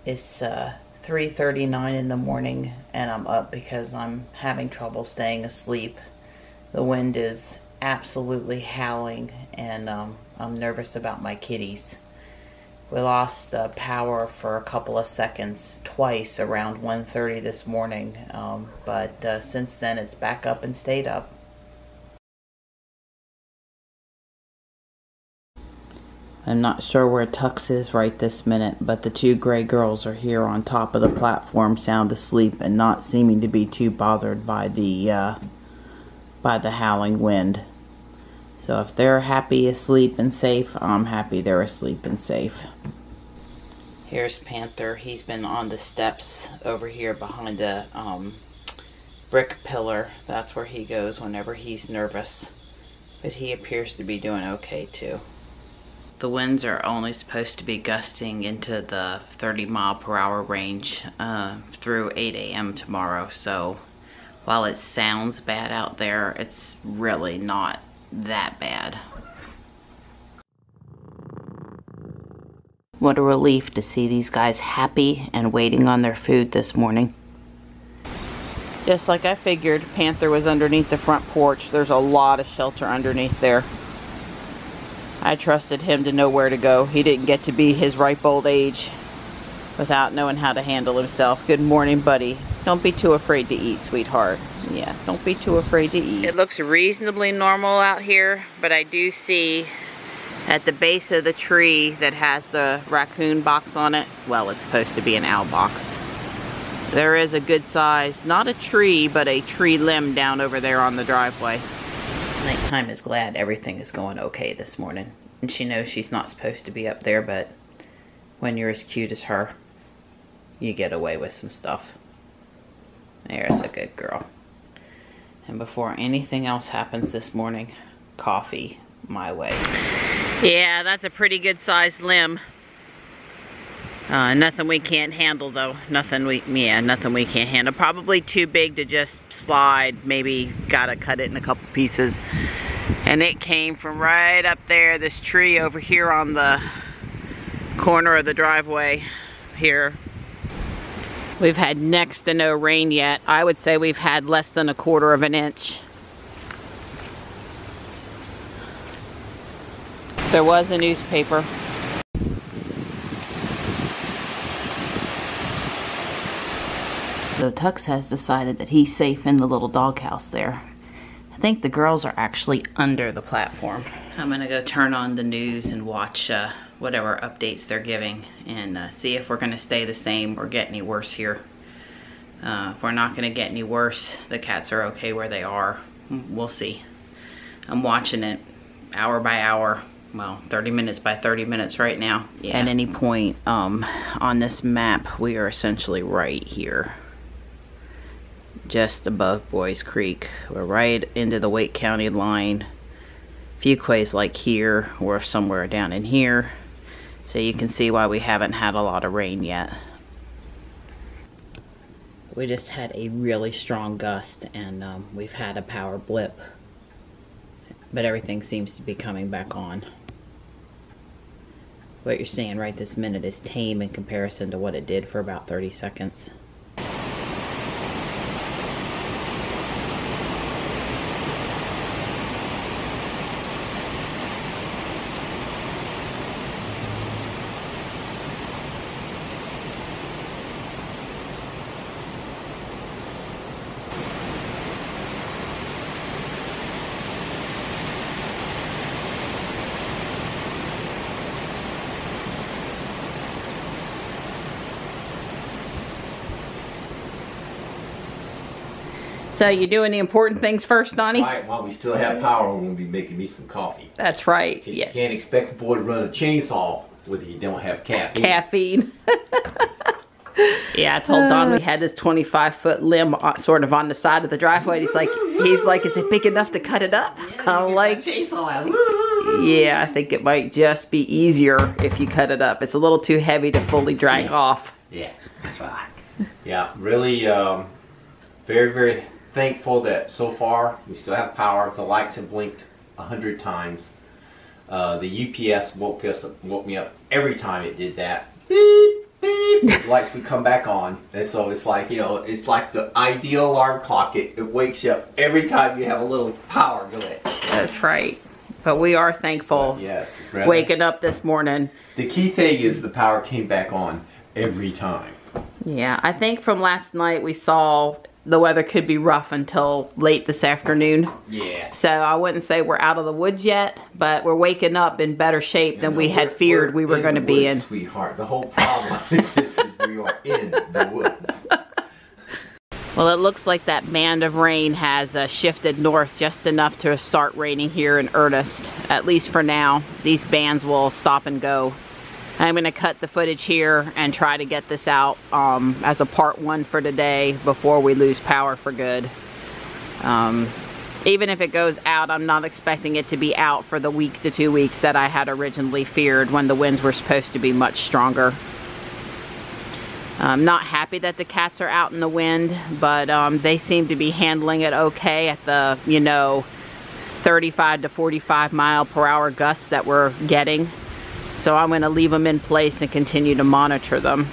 It's 3:39 in the morning and I'm up because I'm having trouble staying asleep. The wind is absolutely howling and I'm nervous about my kitties. We lost power for a couple of seconds twice around 1:30 this morning, but since then it's back up and stayed up. I'm not sure where Tux is right this minute, but the two gray girls are here on top of the platform, sound asleep and not seeming to be too bothered by the howling wind. So if they're happy asleep and safe, I'm happy they're asleep and safe. Here's Panther. He's been on the steps over here behind the brick pillar. That's where he goes whenever he's nervous. But he appears to be doing okay too. The winds are only supposed to be gusting into the 30-mile-per-hour range through 8 a.m. tomorrow. So while it sounds bad out there, it's really not that bad. What a relief to see these guys happy and waiting on their food this morning. Just like I figured, Panther was underneath the front porch. There's a lot of shelter underneath there. I trusted him to know where to go. He didn't get to be his ripe old age without knowing how to handle himself. Good morning, buddy. Don't be too afraid to eat, sweetheart. Yeah, don't be too afraid to eat. It looks reasonably normal out here, but I do see at the base of the tree that has the raccoon box on it, well, it's supposed to be an owl box. There is a good size, not a tree, but a tree limb down over there on the driveway. Nighttime is glad everything is going okay this morning. And she knows she's not supposed to be up there, but when you're as cute as her, you get away with some stuff. There's a good girl. And before anything else happens this morning, coffee my way. Yeah, that's a pretty good sized limb. Nothing we can't handle though. Nothing we can't handle. Probably too big to just slide. Maybe gotta cut it in a couple pieces. And it came from right up there, this tree over here on the corner of the driveway here. We've had next to no rain yet. I would say we've had less than 1/4 of an inch. There was a newspaper. So Tux has decided that he's safe in the little doghouse there. I think the girls are actually under the platform. I'm gonna go turn on the news and watch whatever updates they're giving and see if we're gonna stay the same or get any worse here. If we're not gonna get any worse, the cats are okay where they are. We'll see. I'm watching it hour by hour. Well, 30 minutes by 30 minutes right now. Yeah. At any point on this map, we are essentially right here. Just above Boys Creek. We're right into the Wake County line. Fuquay's like here, or somewhere down in here. So you can see why we haven't had a lot of rain yet. We just had a really strong gust and we've had a power blip. But everything seems to be coming back on. What you're seeing right this minute is tame in comparison to what it did for about 30 seconds. So you doing the important things first, Donnie? Right, while we still have power, we're going to be making me some coffee. That's right. Yeah. You can't expect the boy to run a chainsaw with you don't have caffeine. Caffeine. Yeah, I told Don we had this 25-foot limb sort of on the side of the driveway. He's like, is it big enough to cut it up? Yeah, I'm like, yeah, I think it might just be easier if you cut it up. It's a little too heavy to fully drag off. Yeah, that's right. Yeah, really very, very thankful that so far we still have power. The lights have blinked 100 times. The UPS woke me up every time it did that. Beep, beep. the lights would come back on. And so it's like, you know, it's like the ideal alarm clock. It wakes you up every time you have a little power glitch. That's right. But we are thankful. But yes. Waking up this morning. The key thing is the power came back on every time. Yeah, I think from last night we saw the weather could be rough until late this afternoon. Yeah. So I wouldn't say we're out of the woods yet, but we're waking up in better shape than we had feared we were going to be in. Sweetheart, the whole problem is we are in the woods. Well, it looks like that band of rain has shifted north just enough to start raining here in earnest, at least for now. These bands will stop and go. I'm going to cut the footage here and try to get this out as a part 1 for today before we lose power for good. Even if it goes out, I'm not expecting it to be out for the week to 2 weeks that I had originally feared when the winds were supposed to be much stronger. I'm not happy that the cats are out in the wind, but they seem to be handling it okay at the, you know, 35 to 45 mile per hour gusts that we're getting. So I'm going to leave them in place and continue to monitor them.